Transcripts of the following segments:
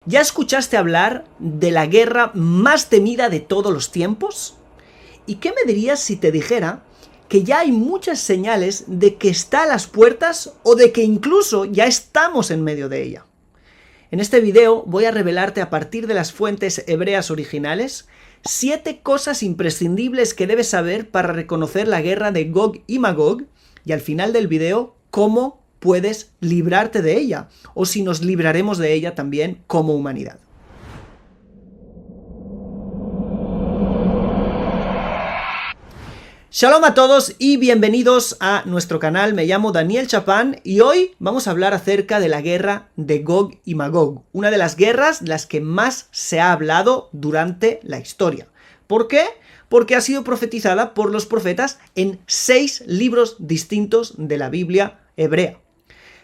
¿Ya escuchaste hablar de la guerra más temida de todos los tiempos? ¿Y qué me dirías si te dijera que ya hay muchas señales de que está a las puertas o de que incluso ya estamos en medio de ella? En este video voy a revelarte a partir de las fuentes hebreas originales 7 cosas imprescindibles que debes saber para reconocer la guerra de Gog y Magog, y al final del video cómo puedes librarte de ella, o si nos libraremos de ella también como humanidad. Shalom a todos y bienvenidos a nuestro canal. Me llamo Daniel Chapán y hoy vamos a hablar acerca de la guerra de Gog y Magog, una de las guerras de las que más se ha hablado durante la historia. ¿Por qué? Porque ha sido profetizada por los profetas en 6 libros distintos de la Biblia hebrea.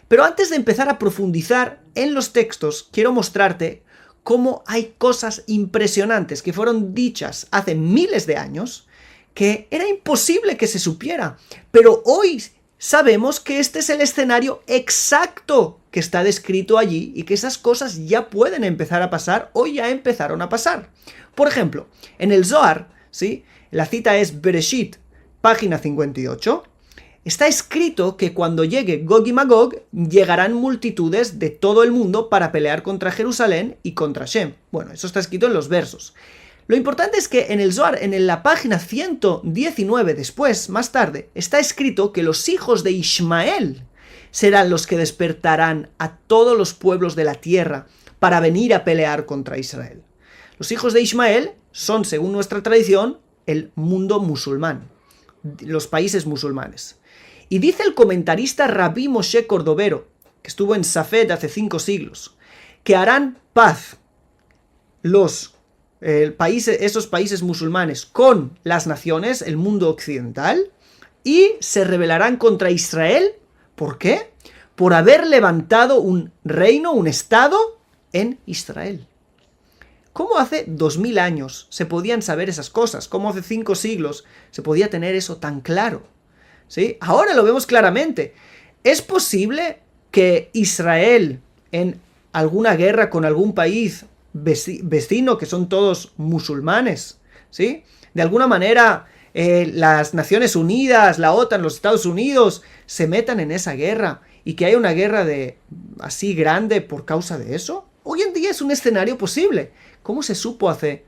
Pero antes de empezar a profundizar en los textos, quiero mostrarte cómo hay cosas impresionantes que fueron dichas hace miles de años que era imposible que se supiera, pero hoy sabemos que este es el escenario exacto que está descrito allí y que esas cosas ya pueden empezar a pasar o ya empezaron a pasar. Por ejemplo, en el Zohar, ¿sí? La cita es Bereshit, página 58, está escrito que cuando llegue Gog y Magog llegarán multitudes de todo el mundo para pelear contra Jerusalén y contra Shem. Bueno, eso está escrito en los versos. Lo importante es que en el Zohar, en la página 119 después, más tarde, está escrito que los hijos de Ismael serán los que despertarán a todos los pueblos de la tierra para venir a pelear contra Israel. Los hijos de Ismael son, según nuestra tradición, el mundo musulmán, los países musulmanes. Y dice el comentarista Rabbi Moshe Cordovero, que estuvo en Safed hace 5 siglos, que harán paz esos países musulmanes con las naciones, el mundo occidental, y se rebelarán contra Israel. ¿Por qué? Por haber levantado un reino, un estado en Israel. ¿Cómo hace 2000 años se podían saber esas cosas? ¿Cómo hace 5 siglos se podía tener eso tan claro? ¿Sí? Ahora lo vemos claramente. ¿Es posible que Israel en alguna guerra con algún país vecino, que son todos musulmanes, ¿sí? De alguna manera las Naciones Unidas, la OTAN, los Estados Unidos se metan en esa guerra y que haya una guerra así grande por causa de eso? Hoy en día es un escenario posible. ¿Cómo se supo hace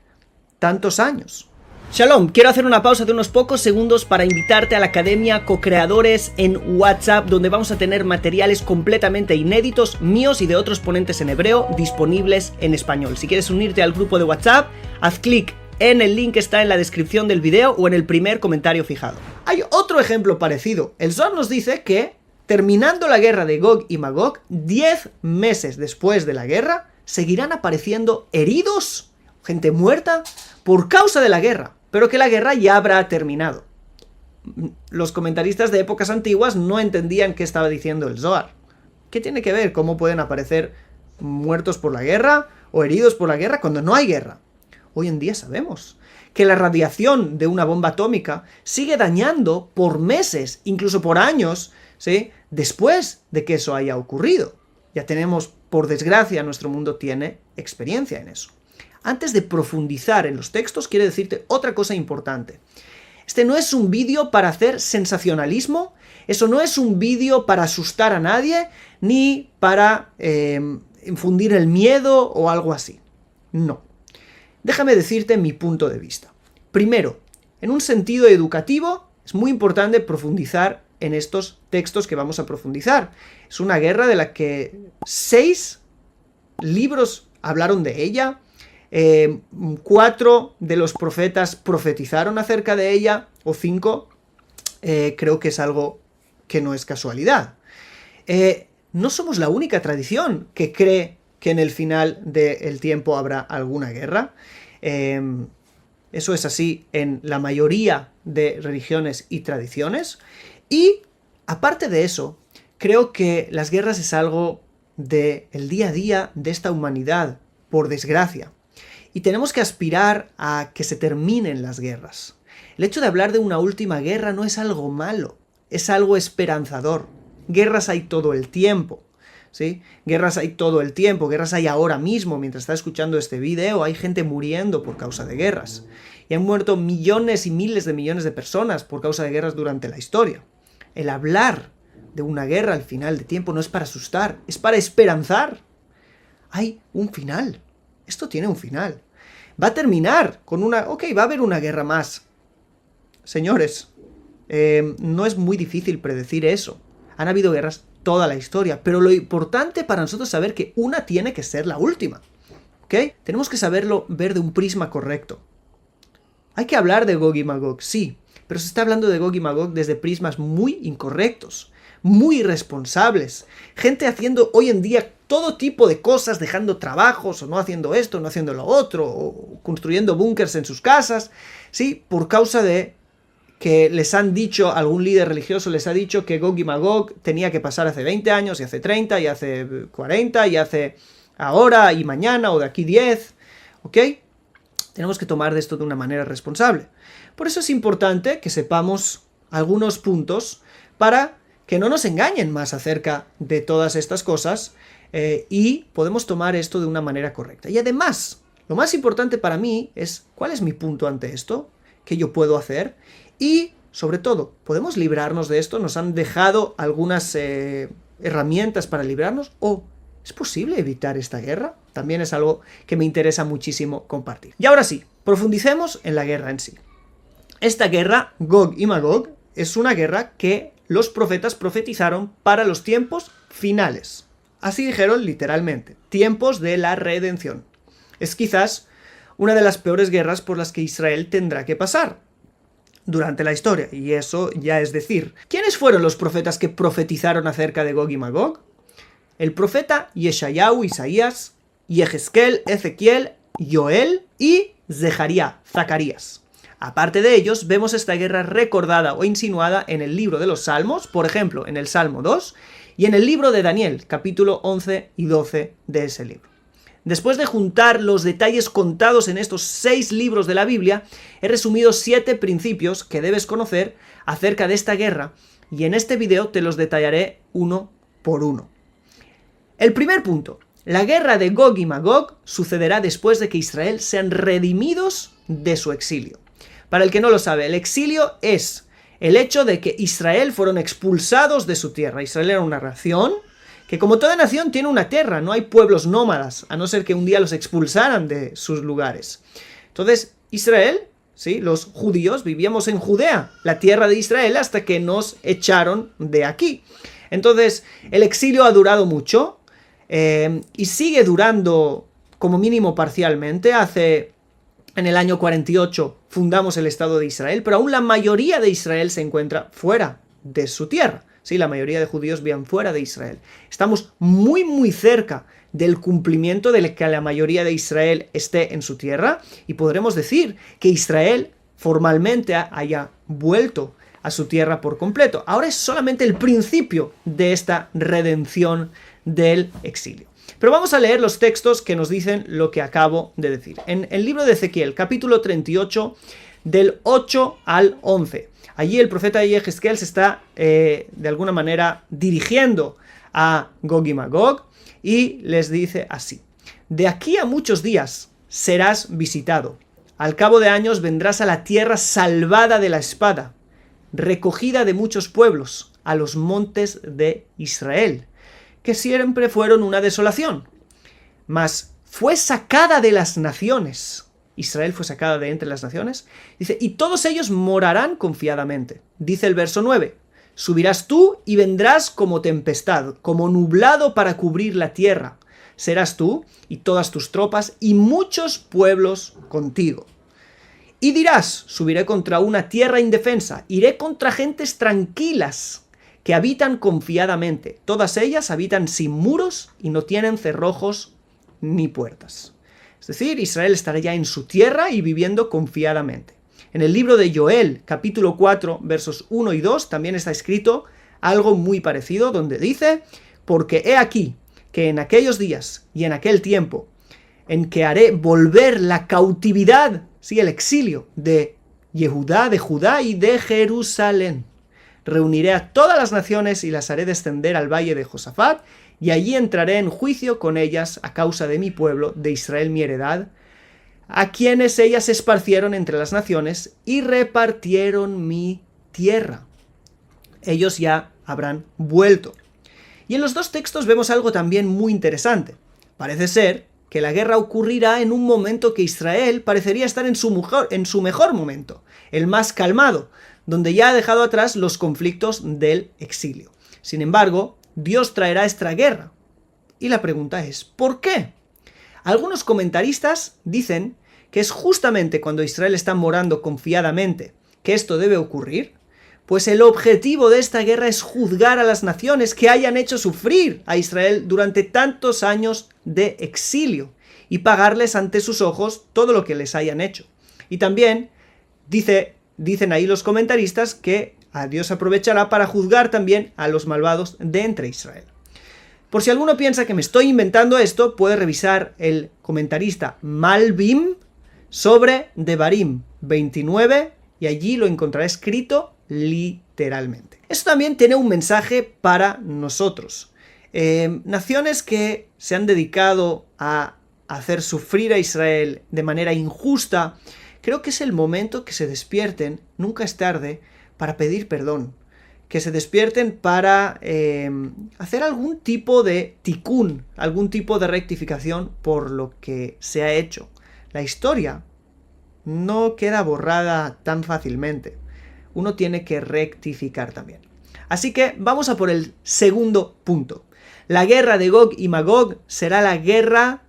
tantos años? Shalom, quiero hacer una pausa de unos pocos segundos para invitarte a la Academia Co-Creadores en WhatsApp, donde vamos a tener materiales completamente inéditos, míos y de otros ponentes en hebreo, disponibles en español. Si quieres unirte al grupo de WhatsApp, haz clic en el link que está en la descripción del video o en el primer comentario fijado. Hay otro ejemplo parecido. El Zohar nos dice que, terminando la guerra de Gog y Magog, 10 meses después de la guerra, seguirán apareciendo heridos, gente muerta, por causa de la guerra, pero que la guerra ya habrá terminado. Los comentaristas de épocas antiguas no entendían qué estaba diciendo el Zohar. ¿Qué tiene que ver? ¿Cómo pueden aparecer muertos por la guerra o heridos por la guerra cuando no hay guerra? Hoy en día sabemos que la radiación de una bomba atómica sigue dañando por meses, incluso por años, ¿sí? Después de que eso haya ocurrido. Ya tenemos, por desgracia, nuestro mundo tiene experiencia en eso. Antes de profundizar en los textos, quiero decirte otra cosa importante. Este no es un vídeo para hacer sensacionalismo, eso no es un vídeo para asustar a nadie, ni para infundir el miedo o algo así. No. Déjame decirte mi punto de vista. Primero, en un sentido educativo, es muy importante profundizar en estos textos que vamos a profundizar. Es una guerra de la que 6 libros hablaron de ella. 4 de los profetas profetizaron acerca de ella, o 5, creo que es algo que no es casualidad. No somos la única tradición que cree que en el final del tiempo habrá alguna guerra. Eso es así en la mayoría de religiones y tradiciones. Y, aparte de eso, creo que las guerras es algo del día a día de esta humanidad, por desgracia. Y tenemos que aspirar a que se terminen las guerras. El hecho de hablar de una última guerra no es algo malo, es algo esperanzador. Guerras hay todo el tiempo, ¿sí? Guerras hay todo el tiempo, guerras hay ahora mismo, mientras estás escuchando este vídeo, hay gente muriendo por causa de guerras. Y han muerto millones y miles de millones de personas por causa de guerras durante la historia. El hablar de una guerra al final de tiempo no es para asustar, es para esperanzar. Hay un final. Esto tiene un final. Va a terminar con una... Ok, va a haber una guerra más. Señores, no es muy difícil predecir eso. Han habido guerras toda la historia, pero lo importante para nosotros es saber que una tiene que ser la última. ¿Ok? Tenemos que saberlo ver de un prisma correcto. Hay que hablar de Gog y Magog, sí, pero se está hablando de Gog y Magog desde prismas muy incorrectos, muy irresponsables. Gente haciendo hoy en día todo tipo de cosas, dejando trabajos, o no haciendo esto, no haciendo lo otro, o construyendo búnkers en sus casas, ¿sí? Por causa de que les han dicho, algún líder religioso les ha dicho que Gog y Magog tenía que pasar hace 20 años, y hace 30, y hace 40, y hace ahora, y mañana, o de aquí 10, ¿ok? Tenemos que tomar de esto de una manera responsable. Por eso es importante que sepamos algunos puntos para que no nos engañen más acerca de todas estas cosas y podemos tomar esto de una manera correcta. Y además, lo más importante para mí es cuál es mi punto ante esto, qué yo puedo hacer y, sobre todo, ¿podemos librarnos de esto? ¿Nos han dejado algunas herramientas para librarnos? ¿O es posible evitar esta guerra? También es algo que me interesa muchísimo compartir. Y ahora sí, profundicemos en la guerra en sí. Esta guerra, Gog y Magog, es una guerra que los profetas profetizaron para los tiempos finales. Así dijeron literalmente, tiempos de la redención. Es quizás una de las peores guerras por las que Israel tendrá que pasar durante la historia, y eso ya es decir. ¿Quiénes fueron los profetas que profetizaron acerca de Gog y Magog? El profeta Yeshayahu, Isaías, Yehezkel, Ezequiel, Joel y Zacarías. Aparte de ellos, vemos esta guerra recordada o insinuada en el libro de los Salmos, por ejemplo, en el Salmo 2, y en el libro de Daniel, capítulo 11 y 12 de ese libro. Después de juntar los detalles contados en estos 6 libros de la Biblia, he resumido 7 principios que debes conocer acerca de esta guerra, y en este video te los detallaré uno por uno. El primer punto. La guerra de Gog y Magog sucederá después de que Israel sean redimidos de su exilio. Para el que no lo sabe, el exilio es el hecho de que Israel fueron expulsados de su tierra. Israel era una nación que, como toda nación, tiene una tierra. No hay pueblos nómadas, a no ser que un día los expulsaran de sus lugares. Entonces, Israel, ¿sí? Los judíos vivíamos en Judea, la tierra de Israel, hasta que nos echaron de aquí. Entonces, el exilio ha durado mucho. Y sigue durando como mínimo parcialmente. En el año 48 fundamos el Estado de Israel, pero aún la mayoría de Israel se encuentra fuera de su tierra. Sí, la mayoría de judíos viven fuera de Israel. Estamos muy muy cerca del cumplimiento de que la mayoría de Israel esté en su tierra, y podremos decir que Israel formalmente haya vuelto a su tierra por completo. Ahora es solamente el principio de esta redención del exilio. Pero vamos a leer los textos que nos dicen lo que acabo de decir. En el libro de Ezequiel, capítulo 38, del 8 al 11. Allí el profeta Yehezkel se está, de alguna manera, dirigiendo a Gog y Magog y les dice así: de aquí a muchos días serás visitado. Al cabo de años vendrás a la tierra salvada de la espada, recogida de muchos pueblos, a los montes de Israel, que siempre fueron una desolación, mas fue sacada de las naciones. Israel fue sacada de entre las naciones. Dice, y todos ellos morarán confiadamente. Dice el verso 9, subirás tú y vendrás como tempestad, como nublado para cubrir la tierra. Serás tú y todas tus tropas y muchos pueblos contigo. Y dirás, subiré contra una tierra indefensa, iré contra gentes tranquilas, que habitan confiadamente. Todas ellas habitan sin muros y no tienen cerrojos ni puertas. Es decir, Israel estará ya en su tierra y viviendo confiadamente. En el libro de Joel, capítulo 4, versos 1 y 2, también está escrito algo muy parecido, donde dice, porque he aquí que en aquellos días y en aquel tiempo, en que haré volver la cautividad, sí, el exilio de Yehudá, de Judá y de Jerusalén. Reuniré a todas las naciones y las haré descender al valle de Josafat, y allí entraré en juicio con ellas a causa de mi pueblo, de Israel mi heredad, a quienes ellas esparcieron entre las naciones y repartieron mi tierra. Ellos ya habrán vuelto. Y en los dos textos vemos algo también muy interesante. Parece ser que la guerra ocurrirá en un momento que Israel parecería estar en su mejor momento, el más calmado, donde ya ha dejado atrás los conflictos del exilio. Sin embargo, Dios traerá esta guerra. Y la pregunta es, ¿por qué? Algunos comentaristas dicen que es justamente cuando Israel está morando confiadamente que esto debe ocurrir, pues el objetivo de esta guerra es juzgar a las naciones que hayan hecho sufrir a Israel durante tantos años de exilio y pagarles ante sus ojos todo lo que les hayan hecho. Y también dicen ahí los comentaristas que a Dios aprovechará para juzgar también a los malvados de entre Israel. Por si alguno piensa que me estoy inventando esto, puede revisar el comentarista Malbim sobre Devarim 29 y allí lo encontrará escrito literalmente. Esto también tiene un mensaje para nosotros. Naciones que se han dedicado a hacer sufrir a Israel de manera injusta, creo que es el momento que se despierten, nunca es tarde, para pedir perdón. Que se despierten para hacer algún tipo de tikún, algún tipo de rectificación por lo que se ha hecho. La historia no queda borrada tan fácilmente. Uno tiene que rectificar también. Así que vamos a por el segundo punto. La guerra de Gog y Magog será la guerra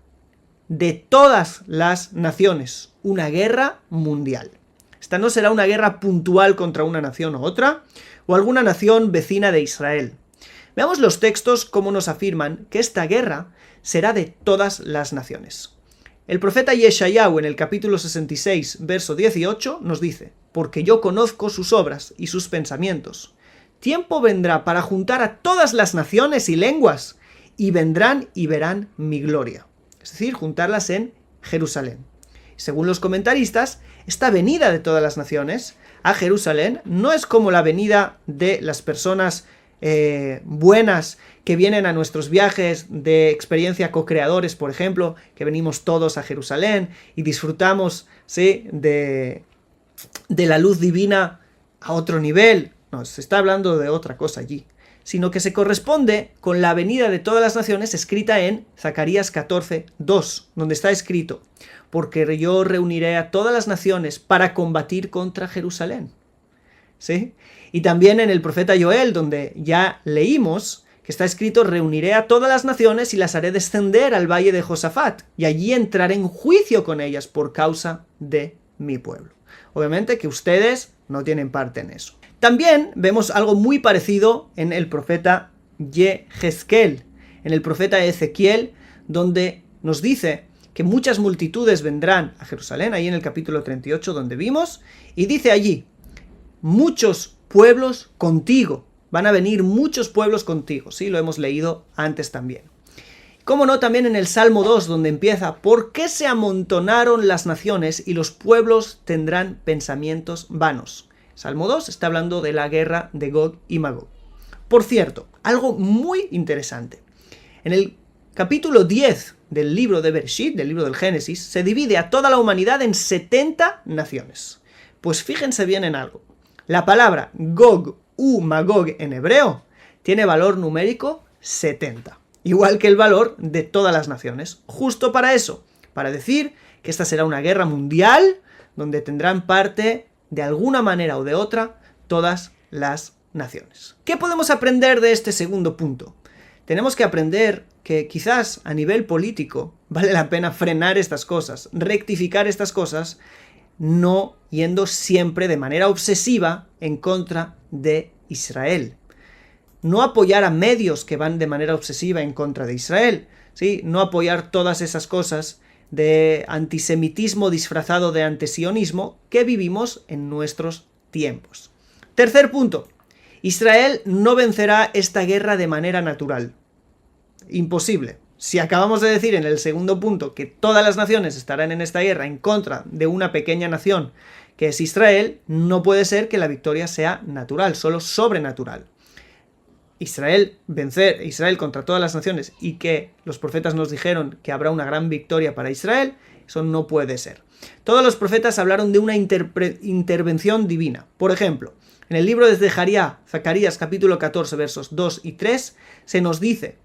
de todas las naciones. Una guerra mundial. Esta no será una guerra puntual contra una nación u otra, o alguna nación vecina de Israel. Veamos los textos cómo nos afirman que esta guerra será de todas las naciones. El profeta Yeshayahu en el capítulo 66, verso 18, nos dice: porque yo conozco sus obras y sus pensamientos. Tiempo vendrá para juntar a todas las naciones y lenguas, y vendrán y verán mi gloria. Es decir, juntarlas en Jerusalén. Según los comentaristas, esta venida de todas las naciones a Jerusalén no es como la venida de las personas buenas que vienen a nuestros viajes de experiencia co-creadores, por ejemplo, que venimos todos a Jerusalén y disfrutamos, ¿sí?, de la luz divina a otro nivel. No, se está hablando de otra cosa allí, sino que se corresponde con la venida de todas las naciones escrita en Zacarías 14, 2, donde está escrito: porque yo reuniré a todas las naciones para combatir contra Jerusalén. ¿Sí? Y también en el profeta Joel, donde ya leímos que está escrito: reuniré a todas las naciones y las haré descender al valle de Josafat, y allí entraré en juicio con ellas por causa de mi pueblo. Obviamente que ustedes no tienen parte en eso. También vemos algo muy parecido en el profeta Yehezkel, en el profeta Ezequiel, donde nos dice que muchas multitudes vendrán a Jerusalén, ahí en el capítulo 38 donde vimos, y dice allí: muchos pueblos contigo, van a venir muchos pueblos contigo, sí, lo hemos leído antes también. Cómo no, también en el Salmo 2, donde empieza: ¿por qué se amontonaron las naciones y los pueblos tendrán pensamientos vanos? Salmo 2 está hablando de la guerra de Gog y Magog. Por cierto, algo muy interesante. En el capítulo 10 del libro de Bereshit, del libro del Génesis, se divide a toda la humanidad en 70 naciones. Pues fíjense bien en algo. La palabra Gog u Magog en hebreo tiene valor numérico 70. Igual que el valor de todas las naciones. Justo para eso. Para decir que esta será una guerra mundial donde tendrán parte de alguna manera o de otra todas las naciones. ¿Qué podemos aprender de este segundo punto? Tenemos que aprender que quizás a nivel político vale la pena frenar estas cosas, rectificar estas cosas, no yendo siempre de manera obsesiva en contra de Israel. No apoyar a medios que van de manera obsesiva en contra de Israel, ¿sí? No apoyar todas esas cosas de antisemitismo disfrazado de antisionismo que vivimos en nuestros tiempos. Tercer punto. Israel no vencerá esta guerra de manera natural. Imposible. Si acabamos de decir en el segundo punto que todas las naciones estarán en esta guerra en contra de una pequeña nación que es Israel, no puede ser que la victoria sea natural, solo sobrenatural. Israel contra todas las naciones y que los profetas nos dijeron que habrá una gran victoria para Israel, eso no puede ser. Todos los profetas hablaron de una intervención divina. Por ejemplo, en el libro de Zacarías capítulo 14 versos 2 y 3 se nos dice: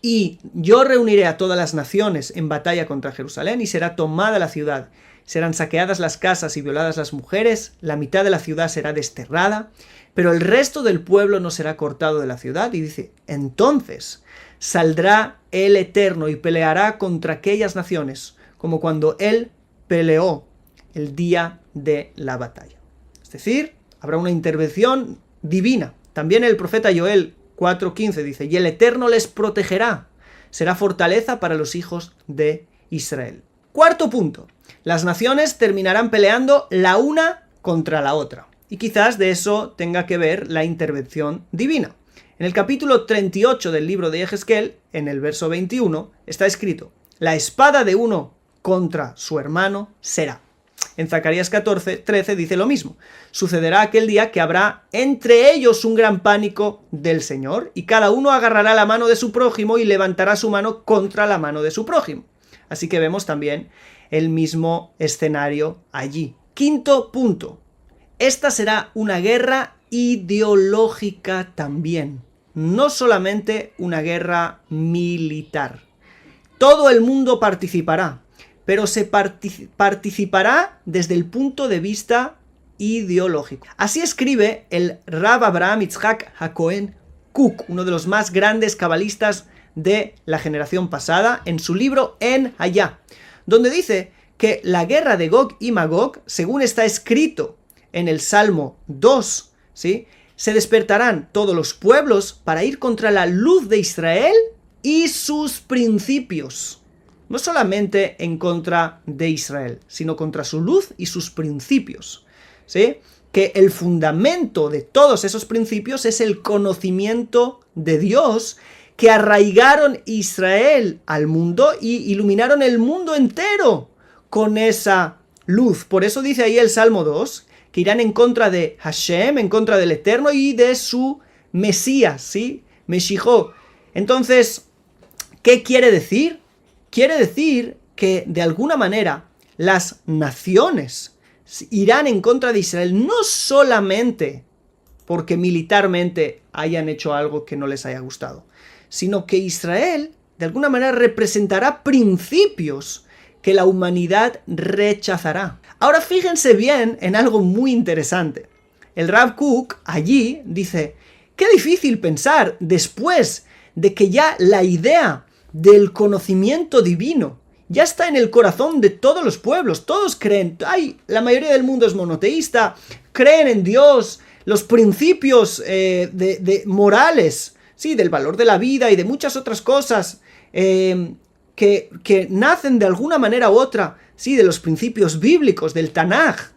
y yo reuniré a todas las naciones en batalla contra Jerusalén y será tomada la ciudad. Serán saqueadas las casas y violadas las mujeres, la mitad de la ciudad será desterrada, pero el resto del pueblo no será cortado de la ciudad. Y dice, entonces saldrá el Eterno y peleará contra aquellas naciones, como cuando él peleó el día de la batalla. Es decir, habrá una intervención divina. También el profeta Joel 4:15 dice, y el Eterno les protegerá, será fortaleza para los hijos de Israel. Cuarto punto, las naciones terminarán peleando la una contra la otra. Y quizás de eso tenga que ver la intervención divina. En el capítulo 38 del libro de Yehezkel, en el verso 21, está escrito, la espada de uno contra su hermano será. En Zacarías 14:13 dice lo mismo. Sucederá aquel día que habrá entre ellos un gran pánico del Señor, y cada uno agarrará la mano de su prójimo y levantará su mano contra la mano de su prójimo. Así que vemos también el mismo escenario allí. Quinto punto. Esta será una guerra ideológica también, no solamente una guerra militar. Todo el mundo participará, pero se participará desde el punto de vista ideológico. Así escribe el Rav Abraham Yitzhak HaKohen Kook, uno de los más grandes cabalistas de la generación pasada, en su libro En Hayá, donde dice que la guerra de Gog y Magog, según está escrito en el Salmo 2, ¿sí?, se despertarán todos los pueblos para ir contra la luz de Israel y sus principios. No solamente en contra de Israel, sino contra su luz y sus principios, ¿sí? Que el fundamento de todos esos principios es el conocimiento de Dios, que arraigaron Israel al mundo y iluminaron el mundo entero con esa luz. Por eso dice ahí el Salmo 2, que irán en contra de Hashem, en contra del Eterno y de su Mesías, ¿sí? Meshijó. Entonces, ¿qué quiere decir? Quiere decir que, de alguna manera, las naciones irán en contra de Israel, no solamente porque militarmente hayan hecho algo que no les haya gustado, sino que Israel, de alguna manera, representará principios que la humanidad rechazará. Ahora fíjense bien en algo muy interesante. El Rav Kook allí dice, qué difícil pensar después de que ya la idea del conocimiento divino ya está en el corazón de todos los pueblos. Todos creen, la mayoría del mundo es monoteísta, creen en Dios, los principios morales, sí, del valor de la vida y de muchas otras cosas que nacen de alguna manera u otra, sí, de los principios bíblicos, del Tanaj,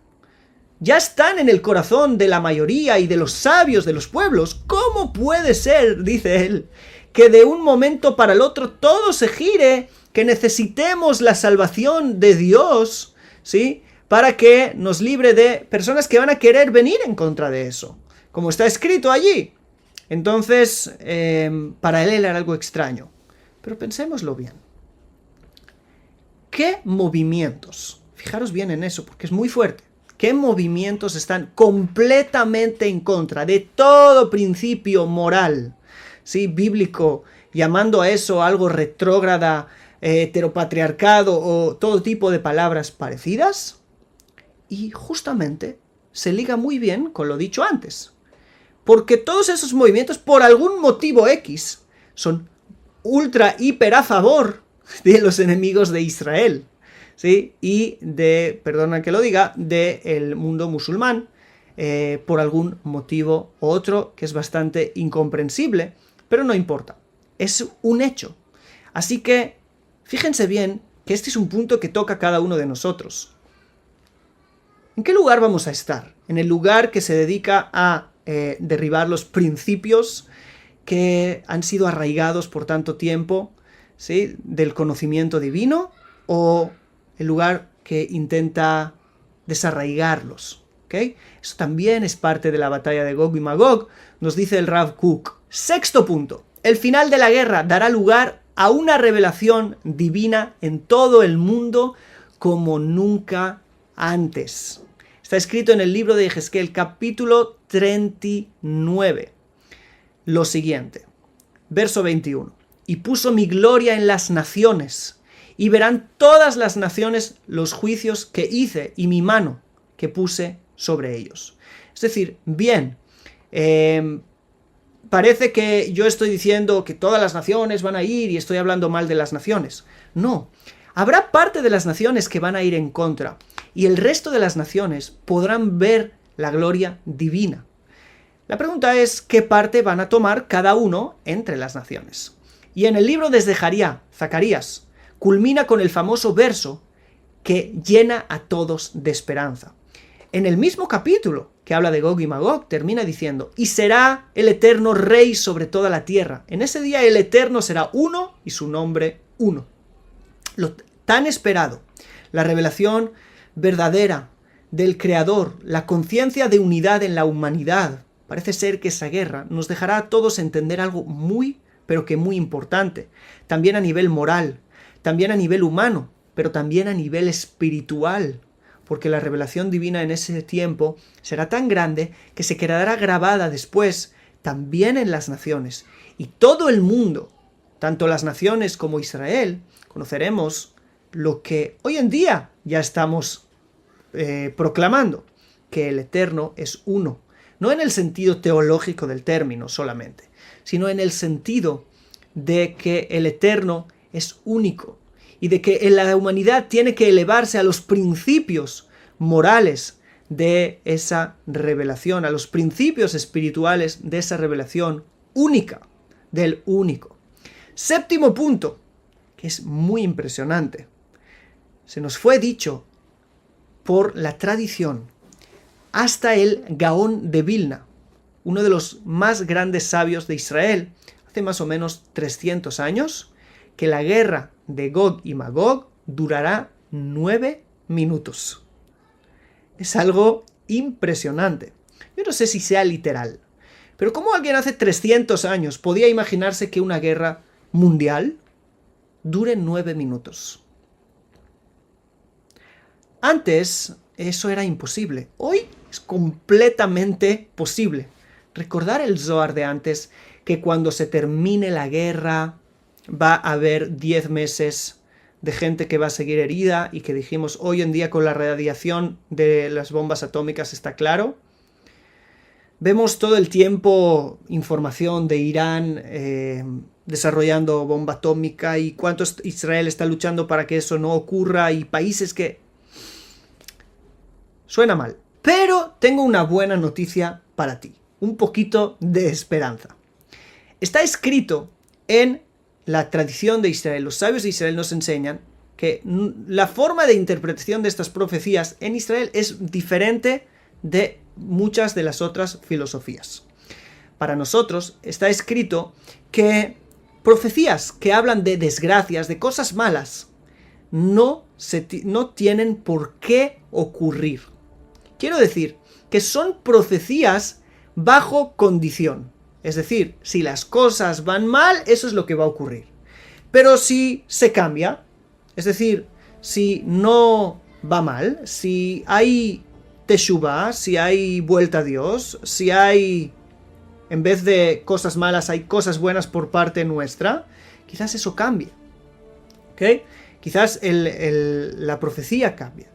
ya están en el corazón de la mayoría y de los sabios de los pueblos. ¿Cómo puede ser, dice él, que de un momento para el otro todo se gire, que necesitemos la salvación de Dios, ¿sí?, para que nos libre de personas que van a querer venir en contra de eso, como está escrito allí? Entonces, para él era algo extraño. Pero pensémoslo bien. ¿Qué movimientos? Fijaros bien en eso, porque es muy fuerte. ¿Qué movimientos están completamente en contra de todo principio moral, ¿sí?, bíblico, llamando a eso algo retrógrada, heteropatriarcado o todo tipo de palabras parecidas? Y justamente se liga muy bien con lo dicho antes. Porque todos esos movimientos, por algún motivo X, son ultra, hiper a favor de los enemigos de Israel, ¿sí? Y perdona que lo diga, del mundo musulmán, por algún motivo u otro que es bastante incomprensible, pero no importa, es un hecho. Así que, fíjense bien que este es un punto que toca a cada uno de nosotros. ¿En qué lugar vamos a estar? ¿En el lugar que se dedica a derribar los principios que han sido arraigados por tanto tiempo, ¿sí?, del conocimiento divino, o el lugar que intenta desarraigarlos? ¿Okay? Eso también es parte de la batalla de Gog y Magog, nos dice el Rav Kook. Sexto punto. El final de la guerra dará lugar a una revelación divina en todo el mundo como nunca antes. Está escrito en el libro de Ezequiel, capítulo 39. Lo siguiente. Verso 21. Y puso mi gloria en las naciones, y verán todas las naciones los juicios que hice y mi mano que puse sobre ellos. Es decir, bien, parece que yo estoy diciendo que todas las naciones van a ir y estoy hablando mal de las naciones. No, habrá parte de las naciones que van a ir en contra y el resto de las naciones podrán ver la gloria divina. La pregunta es qué parte van a tomar cada uno entre las naciones. Y en el libro de Zacarías, culmina con el famoso verso que llena a todos de esperanza. En el mismo capítulo que habla de Gog y Magog, termina diciendo, y será el Eterno Rey sobre toda la tierra. En ese día el Eterno será uno y su nombre uno. Lo tan esperado, la revelación verdadera del Creador, la conciencia de unidad en la humanidad. Parece ser que esa guerra nos dejará a todos entender algo muy, pero que muy importante. También a nivel moral, también a nivel humano, pero también a nivel espiritual. Porque la revelación divina en ese tiempo será tan grande que se quedará grabada después también en las naciones. Y todo el mundo, tanto las naciones como Israel, conoceremos lo que hoy en día ya estamos proclamando, que el Eterno es uno. No en el sentido teológico del término solamente, sino en el sentido de que el Eterno es único y de que la humanidad tiene que elevarse a los principios morales de esa revelación, a los principios espirituales de esa revelación única, del único. Séptimo punto, que es muy impresionante. Se nos fue dicho por la tradición hasta el Gaón de Vilna, uno de los más grandes sabios de Israel, hace más o menos 300 años, que la guerra de Gog y Magog durará 9 minutos. Es algo impresionante. Yo no sé si sea literal, pero ¿cómo alguien hace 300 años podía imaginarse que una guerra mundial dure 9 minutos? Antes eso era imposible. Hoy es completamente posible. Recordar el Zohar de antes, que cuando se termine la guerra va a haber 10 meses de gente que va a seguir herida y que dijimos hoy en día con la radiación de las bombas atómicas está claro. Vemos todo el tiempo información de Irán desarrollando bomba atómica y cuánto Israel está luchando para que eso no ocurra y países que... Suena mal, pero tengo una buena noticia para ti, un poquito de esperanza. Está escrito en la tradición de Israel, los sabios de Israel nos enseñan que la forma de interpretación de estas profecías en Israel es diferente de muchas de las otras filosofías. Para nosotros está escrito que profecías que hablan de desgracias, de cosas malas, no tienen por qué ocurrir. Quiero decir que son profecías bajo condición. Es decir, si las cosas van mal, eso es lo que va a ocurrir. Pero si se cambia, es decir, si no va mal, si hay teshuvá, si hay vuelta a Dios, si hay, en vez de cosas malas, hay cosas buenas por parte nuestra, quizás eso cambie. ¿Ok? Quizás la profecía cambie.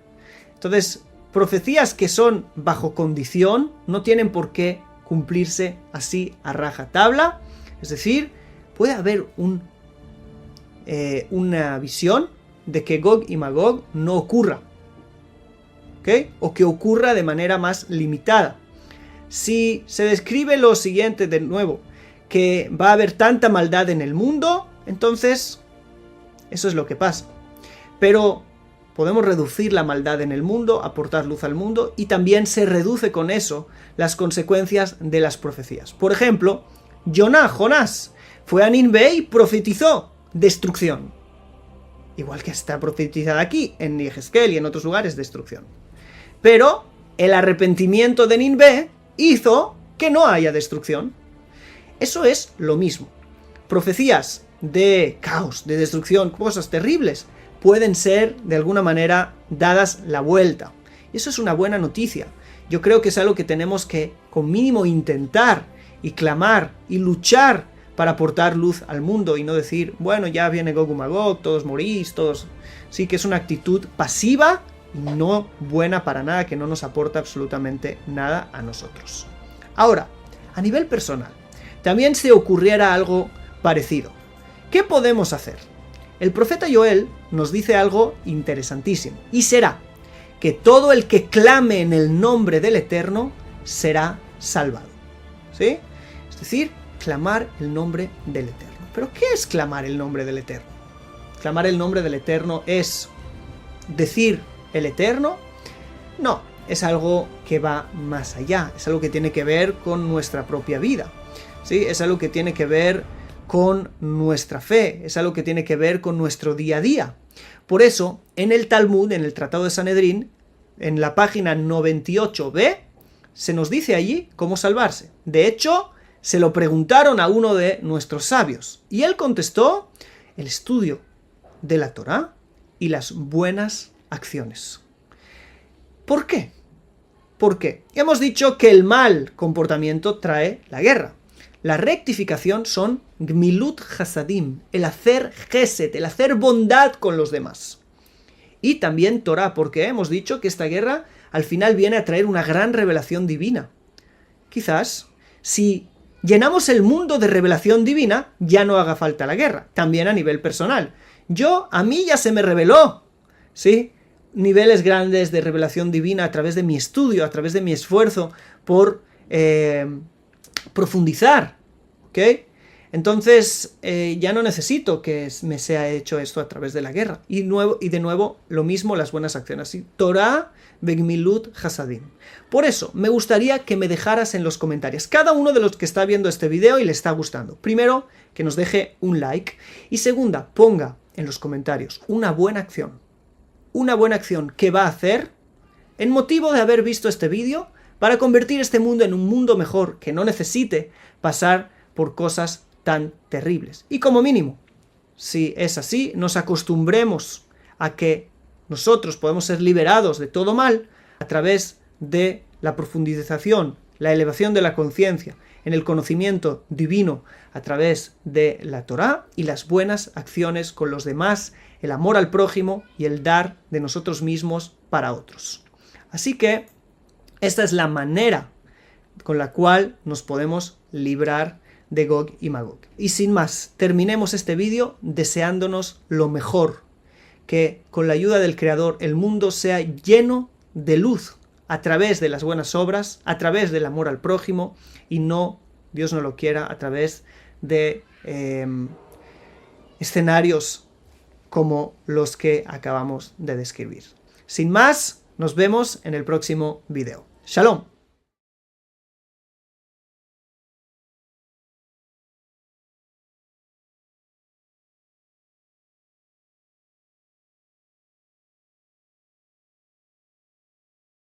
Entonces, profecías que son bajo condición no tienen por qué cumplirse así a rajatabla. Es decir, puede haber una visión de que Gog y Magog no ocurra, ¿ok? O que ocurra de manera más limitada. Si se describe lo siguiente de nuevo, que va a haber tanta maldad en el mundo, entonces eso es lo que pasa. Pero podemos reducir la maldad en el mundo, aportar luz al mundo, y también se reduce con eso las consecuencias de las profecías. Por ejemplo, Jonás fue a Nínive y profetizó destrucción. Igual que está profetizada aquí, en Ezequiel y en otros lugares, destrucción. Pero el arrepentimiento de Nínive hizo que no haya destrucción. Eso es lo mismo. Profecías de caos, de destrucción, cosas terribles, pueden ser de alguna manera dadas la vuelta. Y eso es una buena noticia. Yo creo que es algo que tenemos que, con mínimo, intentar y clamar y luchar para aportar luz al mundo y no decir, bueno, ya viene Gog y Magog, todos morís, todos... Sí que es una actitud pasiva y no buena para nada, que no nos aporta absolutamente nada a nosotros. Ahora, a nivel personal, también se ocurriera algo parecido. ¿Qué podemos hacer? El profeta Joel nos dice algo interesantísimo, y será que todo el que clame en el nombre del Eterno será salvado. ¿Sí? Es decir, clamar el nombre del Eterno. ¿Pero qué es clamar el nombre del Eterno? ¿Clamar el nombre del Eterno es decir el Eterno? No, es algo que va más allá, es algo que tiene que ver con nuestra propia vida. ¿Sí? Es algo que tiene que ver con nuestra fe, es algo que tiene que ver con nuestro día a día. Por eso, en el Talmud, en el Tratado de Sanedrín, en la página 98b, se nos dice allí cómo salvarse. De hecho, se lo preguntaron a uno de nuestros sabios, y él contestó: el estudio de la Torá y las buenas acciones. ¿Por qué? ¿Por qué? Hemos dicho que el mal comportamiento trae la guerra. La rectificación son gmilut hasadim, el hacer gesed, el hacer bondad con los demás. Y también Torah, porque hemos dicho que esta guerra al final viene a traer una gran revelación divina. Quizás, si llenamos el mundo de revelación divina, ya no haga falta la guerra, también a nivel personal. A mí ya se me reveló, ¿sí? Niveles grandes de revelación divina a través de mi estudio, a través de mi esfuerzo por profundizar, ¿ok? Entonces ya no necesito que me sea hecho esto a través de la guerra. Y de nuevo, lo mismo las buenas acciones. ¿Sí? Torah begmilut hasadim. Por eso, me gustaría que me dejaras en los comentarios, cada uno de los que está viendo este video y le está gustando. Primero, que nos deje un like. Y segunda, ponga en los comentarios una buena acción. Una buena acción que va a hacer en motivo de haber visto este vídeo para convertir este mundo en un mundo mejor, que no necesite pasar por cosas tan terribles. Y como mínimo, si es así, nos acostumbremos a que nosotros podemos ser liberados de todo mal a través de la profundización, la elevación de la conciencia, en el conocimiento divino a través de la Torá y las buenas acciones con los demás, el amor al prójimo y el dar de nosotros mismos para otros. Así que esta es la manera con la cual nos podemos librar de Gog y Magog. Y sin más, terminemos este vídeo deseándonos lo mejor, que con la ayuda del Creador el mundo sea lleno de luz a través de las buenas obras, a través del amor al prójimo y no, Dios no lo quiera, a través de escenarios como los que acabamos de describir. Sin más, nos vemos en el próximo vídeo. ¡Shalom!